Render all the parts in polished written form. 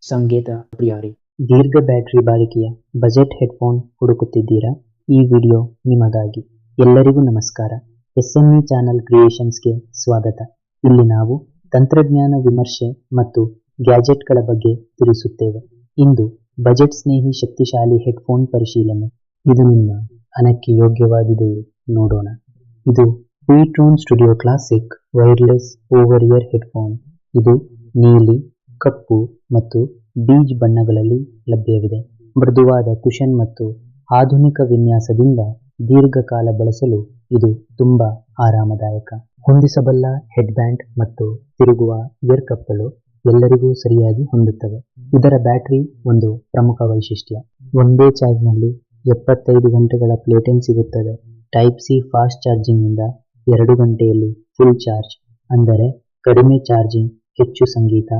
ಸಂಗೀತ ಪ್ರಿಯರೇ, ದೀರ್ಘ battery ಬಾಳಿಕೆಯ budget headphone ಹುಡುಕುತ್ತಿದ್ದೀರಾ? ಈ ವಿಡಿಯೋ ನಿಮಗಾಗಿ. ಎಲ್ಲರಿಗೂ ನಮಸ್ಕಾರ. SME ಚಾನಲ್ ಕ್ರಿಯೇಷನ್ಸ್ಗೆ ಸ್ವಾಗತ. ಇಲ್ಲಿ ನಾವು ತಂತ್ರಜ್ಞಾನ ವಿಮರ್ಶೆ ಮತ್ತು ಗ್ಯಾಜೆಟ್ಗಳ ಬಗ್ಗೆ ತಿಳಿಸುತ್ತೇವೆ. ಇಂದು ಬಜೆಟ್ ಸ್ನೇಹಿ ಶಕ್ತಿಶಾಲಿ ಹೆಡ್ಫೋನ್ ಪರಿಶೀಲನೆ. ಇದು ನಿಮ್ಮ ಹಣಕ್ಕೆ ಯೋಗ್ಯವಾಗಿದೆಯೇ ನೋಡೋಣ. ಇದು ಪೀಟ್ರೋನ್ studio classic wireless over ear headphone. ಇದು ನೀಲಿ, ಕಪ್ಪು ಮತ್ತು ಬೀಜ್ ಬಣ್ಣಗಳಲ್ಲಿ ಲಭ್ಯವಿದೆ. ಮೃದುವಾದ ಕುಶನ್ ಮತ್ತು ಆಧುನಿಕ ವಿನ್ಯಾಸದಿಂದ ದೀರ್ಘಕಾಲ ಬಳಸಲು ಇದು ತುಂಬಾ ಆರಾಮದಾಯಕ. ಹೊಂದಿಸಬಲ್ಲ ಹೆಡ್ಬ್ಯಾಂಡ್ ಮತ್ತು ತಿರುಗುವ ಇಯರ್ ಕಪ್ಗಳು ಎಲ್ಲರಿಗೂ ಸರಿಯಾಗಿ ಹೊಂದುತ್ತವೆ. ಇದರ ಬ್ಯಾಟರಿ ಒಂದು ಪ್ರಮುಖ ವೈಶಿಷ್ಟ್ಯ. ಒಂದೇ ಚಾರ್ಜ್ನಲ್ಲಿ 75 ಗಂಟೆಗಳ ಪ್ಲೇಟೆನ್ ಸಿಗುತ್ತದೆ. ಟೈಪ್ ಸಿ ಫಾಸ್ಟ್ ಚಾರ್ಜಿಂಗ್ ನಿಂದ 2 ಗಂಟೆಯಲ್ಲಿ ಫುಲ್ ಚಾರ್ಜ್, ಅಂದರೆ ಕಡಿಮೆ ಚಾರ್ಜಿಂಗ್, ಹೆಚ್ಚು ಸಂಗೀತ.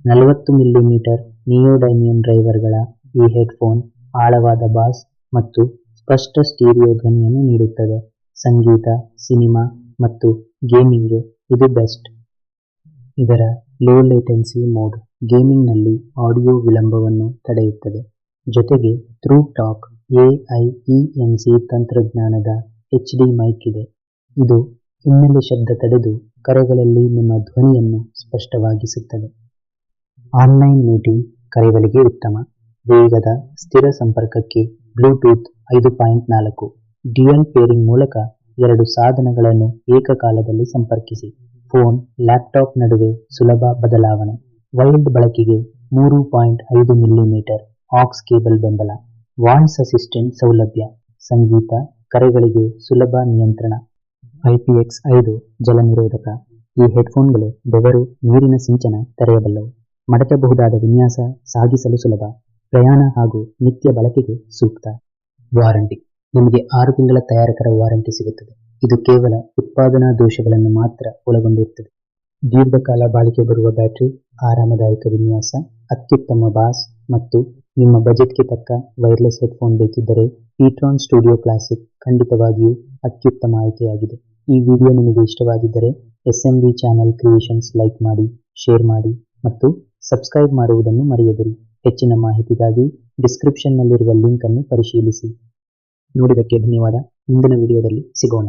40 ಮಿಲಿಮೀಟರ್ ನಿಯೋಡೈಮಿಯಂ ಡ್ರೈವರ್ಗಳ ಈ ಹೆಡ್ಫೋನ್ ಆಳವಾದ ಬಾಸ್ ಮತ್ತು ಸ್ಪಷ್ಟ ಸ್ಟೀರಿಯೋ ಧ್ವನಿಯನ್ನು ನೀಡುತ್ತದೆ. ಸಂಗೀತ, ಸಿನಿಮಾ ಮತ್ತು ಗೇಮಿಂಗ್ಗೆ ಇದು ಬೆಸ್ಟ್. ಇದರ ಲೋ ಲೇಟೆನ್ಸಿ ಮೋಡ್ ಗೇಮಿಂಗ್ನಲ್ಲಿ ಆಡಿಯೋ ವಿಳಂಬವನ್ನು ತಡೆಯುತ್ತದೆ. ಜೊತೆಗೆ ಥ್ರೂ ಟಾಕ್ AIEMC ತಂತ್ರಜ್ಞಾನದ HD ಮೈಕ್ ಇದೆ. ಇದು ಹಿನ್ನೆಲೆ ಶಬ್ದ ತಡೆದು ಕರೆಗಳಲ್ಲಿ ನಿಮ್ಮ ಧ್ವನಿಯನ್ನು ಸ್ಪಷ್ಟವಾಗಿಸುತ್ತದೆ. ಆನ್ಲೈನ್ ಮೀಟಿಂಗ್ ಕರೆಗಳಿಗೆ ಉತ್ತಮ. ವೇಗದ ಸ್ಥಿರ ಸಂಪರ್ಕಕ್ಕೆ ಬ್ಲೂಟೂತ್ 5.4 ಡ್ಯುಯಲ್ ಪೇರಿಂಗ್ ಮೂಲಕ 2 ಸಾಧನಗಳನ್ನು ಏಕಕಾಲದಲ್ಲಿ ಸಂಪರ್ಕಿಸಿ. ಫೋನ್, ಲ್ಯಾಪ್ಟಾಪ್ ನಡುವೆ ಸುಲಭ ಬದಲಾವಣೆ. ವೈರ್ಡ್ ಬಳಕೆಗೆ 3.5 ಮಿಲಿಮೀಟರ್ ಆಕ್ಸ್ ಕೇಬಲ್ ಬೆಂಬಲ. ವಾಯ್ಸ್ ಅಸಿಸ್ಟೆಂಟ್ ಸೌಲಭ್ಯ. ಸಂಗೀತ, ಕರೆಗಳಿಗೆ ಸುಲಭ ನಿಯಂತ್ರಣ. IPX5 ಜಲ ನಿರೋಧಕ. ಈ ಹೆಡ್ಫೋನ್ಗಳು ಬೆವರು, ನೀರಿನ ಸಿಂಚನ ತಡೆಯಬಲ್ಲವು. ಮಡಚಬಹುದಾದ ವಿನ್ಯಾಸ, ಸಾಗಿಸಲು ಸುಲಭ. ಪ್ರಯಾಣ ಹಾಗೂ ನಿತ್ಯ ಬಳಕೆಗೆ ಸೂಕ್ತ. ವಾರಂಟಿ. ನಿಮಗೆ 6 ತಿಂಗಳ ತಯಾರಕರ ವಾರಂಟಿ ಸಿಗುತ್ತದೆ. ಇದು ಕೇವಲ ಉತ್ಪಾದನಾ ದೋಷಗಳನ್ನು ಮಾತ್ರ ಒಳಗೊಂಡಿರುತ್ತದೆ. ದೀರ್ಘಕಾಲ ಬಾಳಿಕೆ ಬರುವ ಬ್ಯಾಟರಿ, ಆರಾಮದಾಯಕ ವಿನ್ಯಾಸ, ಅತ್ಯುತ್ತಮ ಬಾಸ್ ಮತ್ತು ನಿಮ್ಮ ಬಜೆಟ್ಗೆ ತಕ್ಕ ವೈರ್ಲೆಸ್ ಹೆಡ್ಫೋನ್ ಬೇಕಿದ್ದರೆ ಪೀಟ್ರಾನ್ ಸ್ಟುಡಿಯೋ ಕ್ಲಾಸಿಕ್ ಖಂಡಿತವಾಗಿಯೂ ಅತ್ಯುತ್ತಮ ಆಯ್ಕೆಯಾಗಿದೆ. ಈ ವಿಡಿಯೋ ನಿಮಗೆ ಇಷ್ಟವಾಗಿದ್ದರೆ SMB ಚಾನಲ್ ಕ್ರಿಯೇಷನ್ಸ್ ಲೈಕ್ ಮಾಡಿ, ಶೇರ್ ಮಾಡಿ ಮತ್ತು ಸಬ್ಸ್ಕ್ರೈಬ್ ಮಾಡುವುದನ್ನು ಮರೆಯದಿರಿ. ಹೆಚ್ಚಿನ ಮಾಹಿತಿಗಾಗಿ ಡಿಸ್ಕ್ರಿಪ್ಷನ್ನಲ್ಲಿರುವ ಲಿಂಕ್ ಅನ್ನು ಪರಿಶೀಲಿಸಿ. ನೋಡಿದ್ದಕ್ಕೆ ಧನ್ಯವಾದ. ಮುಂದಿನ ವಿಡಿಯೋದಲ್ಲಿ ಸಿಗೋಣ.